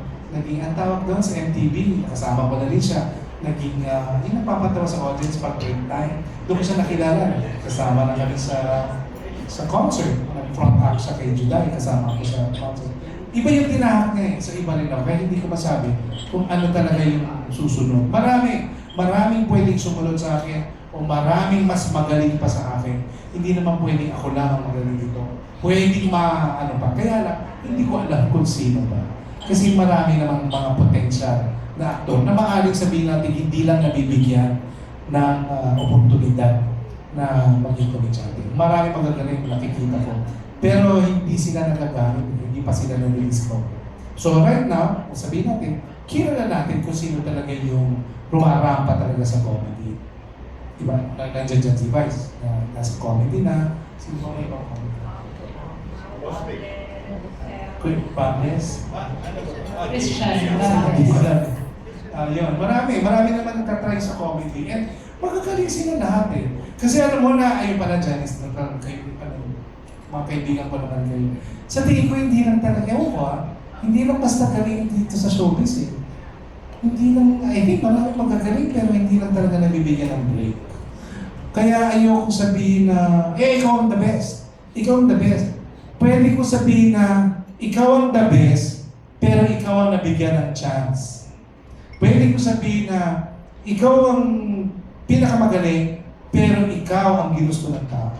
ang tawag doon sa MTV, nakasama ko na rin siya. Naging, yung nagpapatawa sa audience pag break time. Doon ko siya nakilala. Kasama na kami sa concert. Nag-front act siya kay July, kasama ko sa concert. Iba yung tinahak niya eh. So iba rin ako. Kaya hindi ko masabi kung ano talaga yung susunod. Maraming pwedeng sumunod sa akin o maraming mas magaling pa sa akin. Hindi naman pwedeng ako lang ang magaling dito. Pwedeng Kaya lang, hindi ko alam kung sino ba. Kasi marami namang mga potensyal na aktor na maaaring sabihin natin hindi lang nabibigyan ng oportunidad na maging komedyante. Marami magagaling nakikita ko. Pero hindi sila nagagamit, hindi pa sila nare-discover. So right now, sabihin natin, kilala natin kung sino talaga yung rumarampa talaga sa comedy. Diba? Nandiyan dyan si Vice, nasa comedy na. Sino ba may ibang comedy? Quick Panes. Christian. Yun, marami naman nagtatry sa comedy. And magagaling sila lahat eh. Kasi alam mo na, ayun pala Janice, mga kaibigan ko naman kayo. Sa tingin ko, hindi lang talaga, hindi lang basta galing dito sa showbiz eh. Hindi lang, I think marami magagaling pero hindi lang talaga nabibigyan ng break. Kaya ayoko sabihin na, ikaw ang the best. Ikaw ang the best. Pwede ko sabihin na, ikaw ang the best, pero ikaw ang nabigyan ng chance. Pwede ko sabihin na, ikaw ang pinakamagaling, pero ikaw ang ginusto ng tao.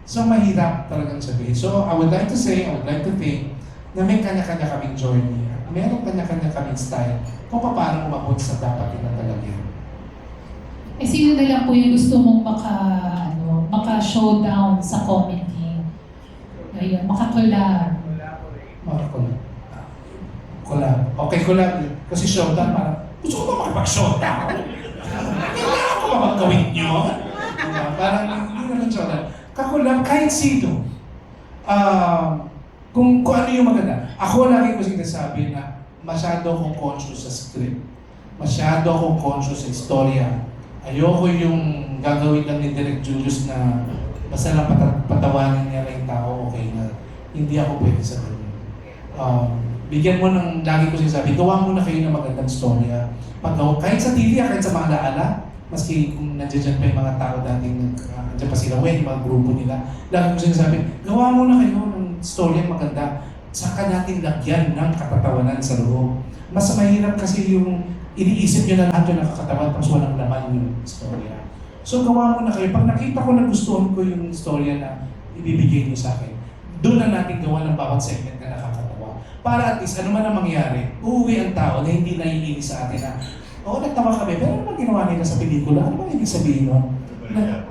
So, mahirap talagang sabihin. So, I would like to think, na may kanya-kanya kaming journey. Meron kanya-kanya kaming style kung paano umabot sa dapat tinatalagihan. Eh, sino na lang po yung gusto mong maka-showdown sa comedy? Ayun, makakulab. Collab. Okay, collab. Kasi showdown, parang, gusto ko ba makipag-showdown? Kailangan ko ba magkawin nyo? Parang, hindi naman showdown. Kakulab, kahit sino. kung ano yung maganda. Ako lagi ko sinasabi na masyado akong conscious sa script. Masyado akong conscious sa istorya. Ayoko yung gagawin lang ni Direk Julius na basta lang patawanin niya lang yung tao, okay na. Hindi ako pwede sa ganun. Bigyan mo ng, lagi ko sinasabi, gawa mo na kayo ng magandang storya. Kahit sa TV, kahit sa mga alaala, maski kung nandiyan pa yung mga tao dating nandiyan pa sila, yung mga grupo nila, lagi ko sinasabi, gawa mo na kayo ng storya maganda. Saka natin lagyan ng katatawanan sa loob. Mas mahirap kasi yung iniisip nyo na lahat yung nakakatawan tapos walang laman yung storya. So gawa mo na kayo. Pag nakita ko na gustuhan ko yung storya na ibibigay nyo sa akin, doon na natin gawa ng bawat segment na nakakatawa. Para at least, ano man ang mangyari, uuwi ang tao na hindi naiinis sa atin na, oo, nagtawa kami, pero ano bang ginawa nila sa pelikula? Ano bang ibig sabihin nun?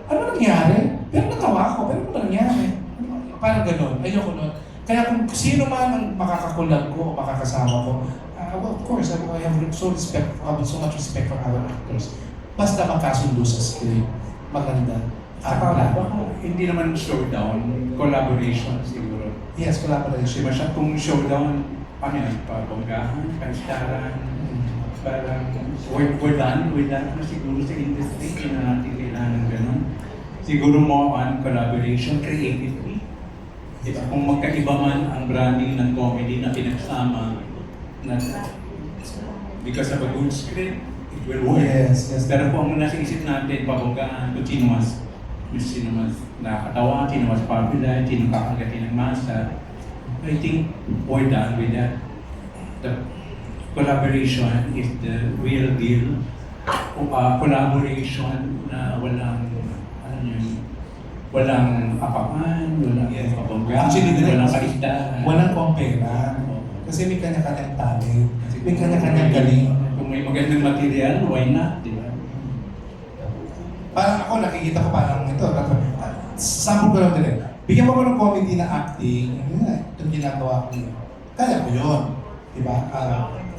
Ano nangyari? Pero natawa ako, pero ano nangyari? Parang ganun. Ayoko nun. Kaya kung sino man ang makakakulag ko o makakasama ko, well, of course, I have so much respect for our actors. Basta makasundo sa script, maganda. Baka hindi naman showdown, collaboration siguro. Yes, collaboration. Diba siya kung showdown, ano yan, pabonggahan, kanstaran, parang we're done na siguro sa industry, hindi na natin kailangan ng ganun. Siguro more on collaboration creatively. Diba? Kung magkaiba man ang branding ng comedy na pinagsama, na because of a good script, it will work. Yes. Pero kung ang nasa isip natin, pabonggahan, kung sino mas nakakatawa, sino mas popular, sino kakagatin ng masa, I think we're done with that. The collaboration is the real deal. Collaboration na walang apakan, walang pabonggahan, Actually, walang kaligtaan. Walang compare. Kasi may kanya-kanyang talent, may kanya-kanyang galing. Kung may magandang material, why not? Di ba? Parang ako, nakikita ko parang ito. Sample ko lang din. Bigyan mo ko ng comedy na acting, itong ginagawa ko yun. Kaya ko yun. Diba?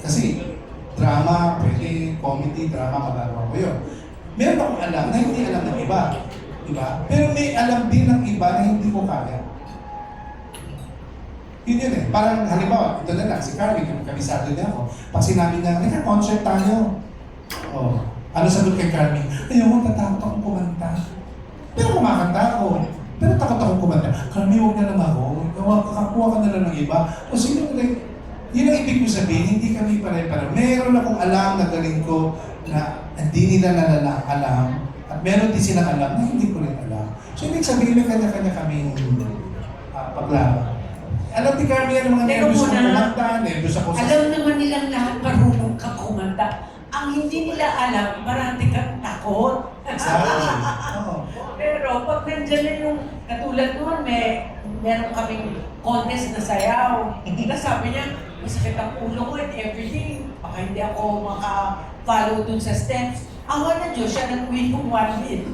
Kasi drama, pwede, comedy, drama, magagawa ko yun. Meron akong alam na hindi alam ng iba. Diba? Pero may alam din ng iba na hindi ko kaya. Yun eh. Parang halimbawa, ito na lang, si Carly, kabisado niya ako. Pag sinabi niya, nagka-concert tayo. Oh. Ano sagot kay Carly? Ayoko, tatakot akong kumanta. Pero kumakanta ako. Pero takot akong kumanta. Carly, huwag na lang ako. Kakakuha ka na lang ng iba. O sino rin? Yun ang ibig ko sabihin, hindi kami pare-pare. Meron akong alam na galing ko na hindi nila alam. At meron din silang alam na hindi ko rin alam. So ibig sabihin, may kanya-kanya kaming paglaban. Alam ni Carly, ang mga nervous ako kumanta, nervous ako sa... Alam naman nilang lahat marunong ka kumanta. Ang hindi nila alam, marami kang takot. Pero pag nandiyan na yung katulad noon, meron kaming contest na sayaw. Sabi niya, masakit ang ulo ko and everything. Baka hindi ako maka-follow dun sa steps. Awa na Diyos, siya nag-win ng 1 million.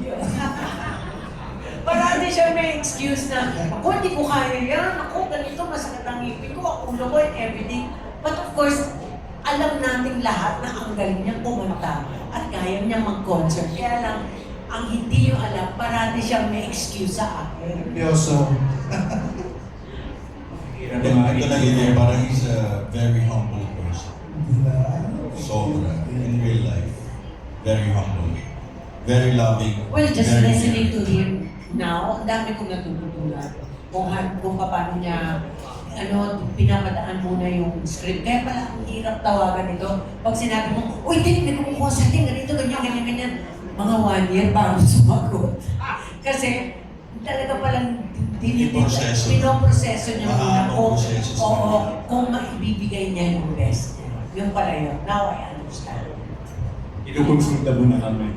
Parati siya may excuse na, ako hindi ko kaya yan, ako ganito, masakit ang ngipin ko, ang ulo ko and everything. But of course, alam natin lahat na ang galing niyang kumanta at kaya niyang mag-concert. Kaya lang, ang hindi yung alam, parati siyang may excuse sa akin. Seryoso. Ito lang yun, parang he's a very humble person. Sobra, in real life. Very humble. Very loving. Well, just very listening to him now, ang dami kong natututunan. Kung paano niya pinapadaan muna yung script. Kaya pala, ang hirap tawagan ito. Pag sinabi mo, uy, hindi ko kumukuha sa atin, ganito, ganyan. Mga 1 year bago sumagot. Kasi talaga palang pinoproseso niya muna kung maibibigay niya yung best. Yung pala yun. Now I understand. Inukonsulta mo na kami.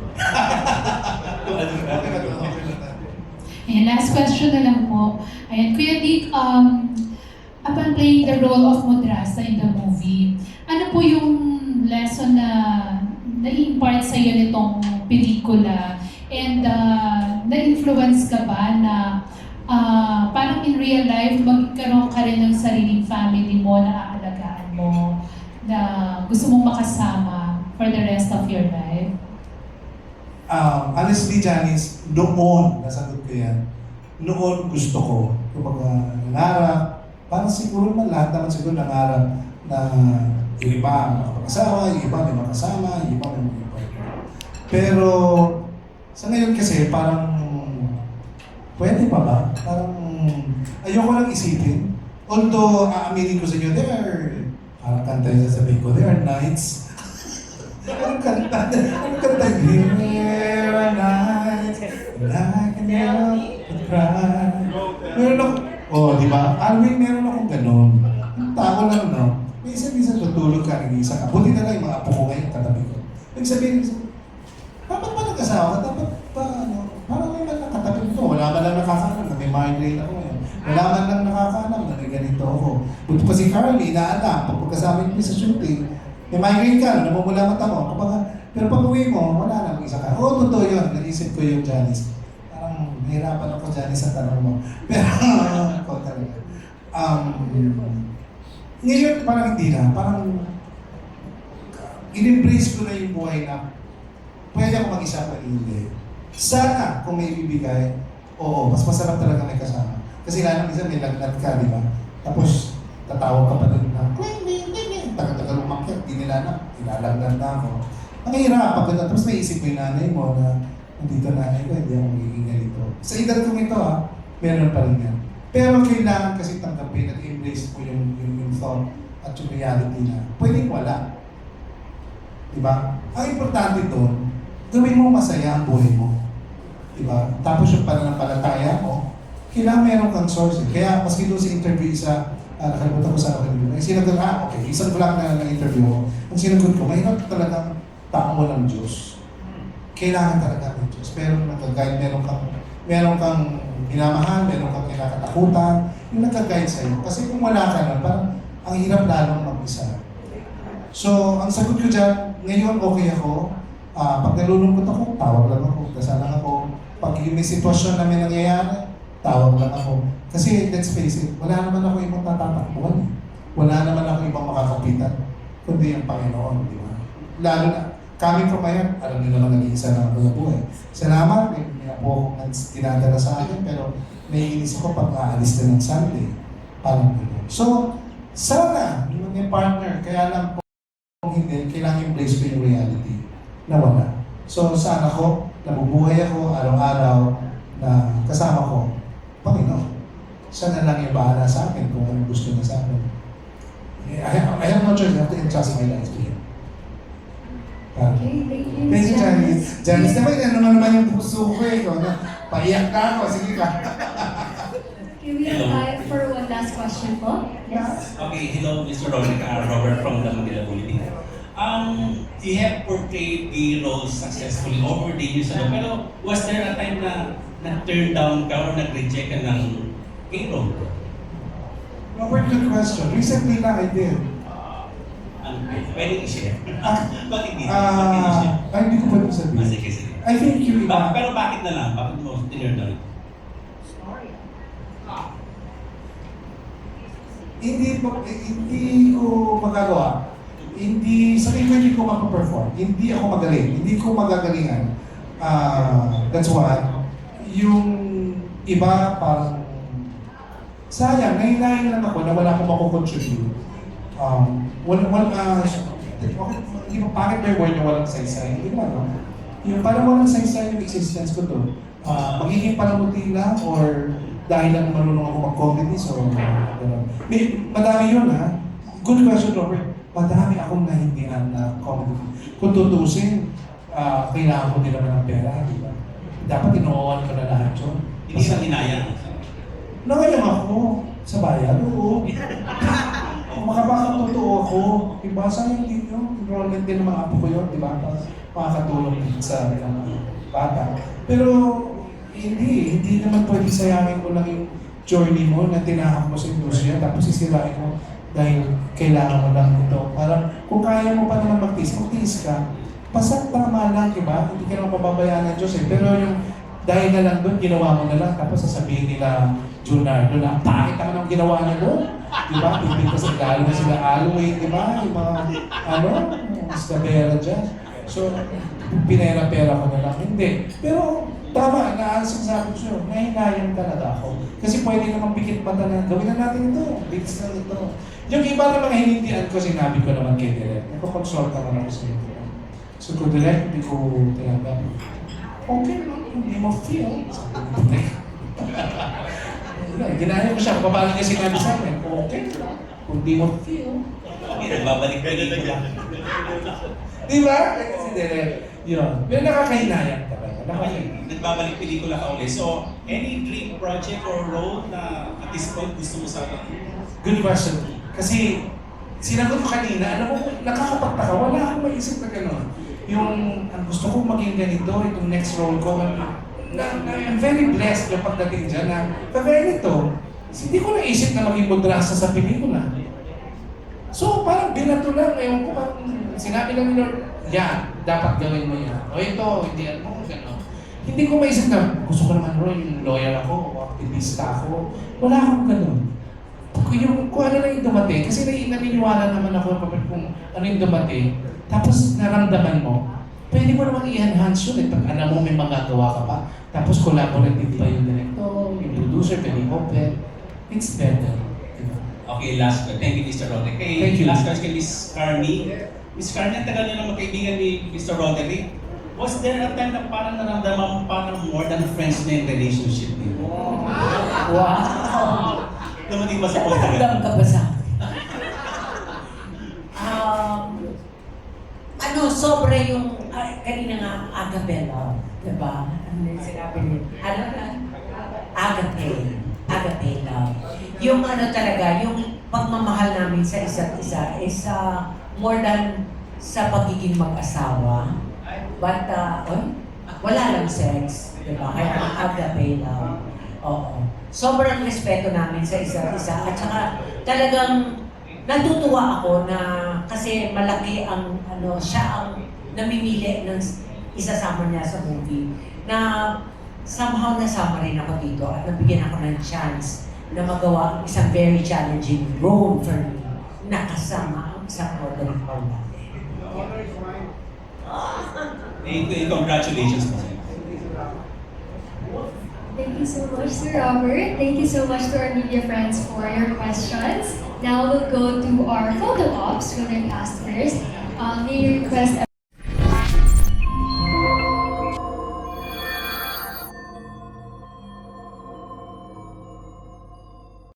Ayan, last question na lang po. Ayan, Kuya Dick, upon playing the role of Modrasta in the movie, ano po yung lesson na na-impart sa'yo nitong pelikula? And na-influence ka ba na parang in real life, magkaroon ka rin ng sariling family mo na aalagaan mo, na gusto mong makasama for the rest of your life? Honestly, Janice, noon, nasagot ko yan, noon gusto ko. kumbaga, nangarap. Parang siguro man lahat naman siguro nangarap na yung iba makapag-asawa, yung iba may makasama, yung iba may maging partner. Pero sa ngayon kasi parang pwede pa ba? Parang ayoko lang isipin. Although aaminin ko sa inyo, parang kanta yung sasabihin ko, there are nights. Anong kanta? There are nights when I can help but cry. Meron ako, di ba? Alwin, meron akong ganun. Yung tao lang, no? Minsan tutulog ka, nag-iisa ka. Buti na lang yung mga apo ko ngayon, katabi ko. Nagsabihin, dapat pa nag-asawa ka? Dapat pa, parang may man lang katabi ko. Wala man lang nakakalam na may migraine ako ngayon. Wala man lang nakakalam na may ganito ako. Buti pa si Carly, inaalam, pag pagkasama niyo sa shooting, may migraine ka, namumula mata mo. Pero pag uwi mo, wala na, mag-isa ka. Oo, totoo yun. Naisip ko yung Janice. Parang nahirapan ako Janice sa tanong mo. Pero, ako talaga. Ngayon, parang hindi na. Parang, in-embrace ko na yung buhay na pwede ako mag-isa pa hindi. Sana, kung may ibibigay, oo, mas masarap talaga may kasama. Kasi lalo minsan may lagnat ka, di ba? Tapos, tatawag ka pa din na, tagal-tagal umakyat, di nila na, ilalagnat na ako. Ang hirap, tapos naisip mo yung nanay mo na, nandito nanay ko, hindi ako magiging ganito. Sa edad kong ito meron pa rin yan. Pero kailangan kasi tanggapin at embrace mo yung thought at yung reality na pwedeng wala. Diba? Ang importante doon, gawin mo masaya ang buhay mo. Diba? Tapos yung pananampalataya mo, kailangan meron kang source. Kaya maski doon sa interview nakalimutan ko sa akin. Sinagot, okay, isang vlog na interview ko. Ang sinagot ko, may talagang taong walang Diyos. Kailangan talaga ng Diyos. Pero nag-guide, meron kang minamahal, meron kang kinakatakutan, yung nag-guide sa'yo. Kasi kung wala ka nun, parang ang hirap lalong mag-isa. So, ang sagot ko dyan, ngayon okay ako. Pag nalulungkot ako, tawag lang ako. Dasal lang ako. Pag may sitwasyon na may nangyayari, tawag lang ako. Kasi let's face it, wala naman ako ibang tatatakbuhan. Wala naman ako ibang makakapitan. Kundi ang Panginoon, di ba? Lalo na, coming from my heart, alam niyo naman nag-iisa na ako sa buhay. Salamat, may po akong dinadala sa akin, pero naiinis ako pag aalis na ng Sunday. Parang gano'n. So, sana, yung may partner, kaya lang po kung hindi, kailangan embrace ko yung reality na wala. So, sana ko, nabubuhay ako araw-araw na kasama ko, Panginoon. Siya na lang yung bahala sa akin kung anong gusto niya sa akin. I have no choice, I have to entrust my life to Him. Okay, thank you. Thank you, Janice. Janice, naman yung puso ko eh. Paiyak ka ako, sige ka. Okay, we have time for one last question po. Yes. Okay, hello, Mr. Robert from the Manila Bulletin. You have portrayed the role successfully over the years, pero was there a time na nag-turn down ka or nag-reject ka ng role? Robert, good question. Recently na I did. Pwede i-share? Bakit hindi? Hindi ko pwede sabihin. Sige, sige. I think you... Pero bakit na lang? Bakit mo tinurn down? Hindi ko magagawa. Sa tingin ko hindi ko makaperform. Hindi ako magaling. Hindi ko magagalingan. That's why, yung iba parang sayang, nahilahin lang ako na wala akong makukontribute. Bakit may word na walang saysay? Hindi naman, no? Yung parang walang saysay yung existence ko to. Magiging palamuti lang or dahil lang marunong ako mag-comedy, so gano'n. Madami yun, ha? Good question, Robert. Madami akong nahindihan na comedy. Kung tutusin, kailangan ko din naman ng pera, di ba? Dapat inuuwan ko na lahat yun. Hindi ka inayang. Nangayang ako sa bayan, oo. Makabakang totoo ako. Diba? Sayang din yun. Enrollment din ng mga apo ko yun, di ba? Makakatulong din sa bata. Pero hindi naman pwede sayangin ko lang yung journey mo na tinahak mo sa industriya tapos sisirain mo dahil kailangan mo lang ito. Parang kung kaya mo pa naman magtiis ka. Basta tama lang, di ba? Hindi ka naman pababayaan ng Diyos eh. Pero yung dahil na lang doon, ginawa mo na lang. Tapos sasabihin nila, Junardo na, bakit naman ang ginawa niya doon? Di ba? Pipin ko sa lalo na sila Alway, di ba? Yung mga, Escabera dyan. So, pinera-pera ko na lang. Hindi. Pero, Tama, naasasabi ko siya, nahinayang talaga ako. Kasi pwede naman pikit mata na, gawin na natin ito, bigs na ito. Yung iba na mga hinindihan ko, sinabi ko naman kay Direk. Nagko-consult naman ako sa ito. So ko Direk, hindi ko tinanggap. Okay lang, hindi mo feel. Sabi ko, Direk. Ginaya ko siya, paano niya sinabi sa akin, okay lang, kung di mo feel. Okay, nagbabalik pelikula. Di ba? Kasi Direk, yun. Pero nakakahinayang talaga. Nagbabalik pelikula ka ulit. So, any dream project or role na at this point gusto mo sana? Good question. Kasi, sinagot ko kanina, alam mo, nakakapagtaka, wala akong maisip na gano'n. Yung, ang gusto ko maging ganito, itong next role ko, I'm very blessed yung pagdating dyan na, kagaya nito, hindi ko naisip na maging mudrasa sa pelikula. So, parang binato lang, ewan ko, parang sinabi lang ni Lord, yan, dapat gawin mo yan. O ito, hindi yan mo, gano'n. Hindi ko maisip na, gusto ko naman yung lawyer ako, o aktivista ako. Wala akong gano'n. Kung ano lang yung dumating, kasi naniniwala naman ako kung ano yung dumating, tapos naramdaman mo, pwede mo naman i-enhance yun pag alam mo may magagawa ka pa. Tapos collaborative pa yung director, yung producer, pwede open. It's better. Okay, last question. Thank you, Mr. Roderick. Thank you. Last question, Miss Carmi. Miss Carmi, ang tagal nyo na magkaibigan ni Mr. Roderick. Was there a time na parang naramdaman mo parang more than friends na yung relationship niyo? Wow! Dumating ba sa point na Naramdam ka ba sa akin? Sobra yung, kanina nga, agapela, diba? Ano yung sinabi niya? Ano na? Agape love. Yung ano talaga, yung pagmamahal namin sa isa't isa is more than sa pagiging mag-asawa. But, wala lang sex, diba? Kaya agape love. Oo. Sobrang respeto namin sa isa't isa. At saka talagang natutuwa ako na kasi malaki ang siya ang namimili ng isasama niya sa movie na somehow nasama rin ako dito at nabigyan ako ng chance na magawa ang isang very challenging role for me na kasama ang isang Roderick Paulate. Thank you and congratulations po. Thank you so much, Sir Robert. Thank you so much to our media friends for your questions. Now we'll go to our photo ops with our cast first. May request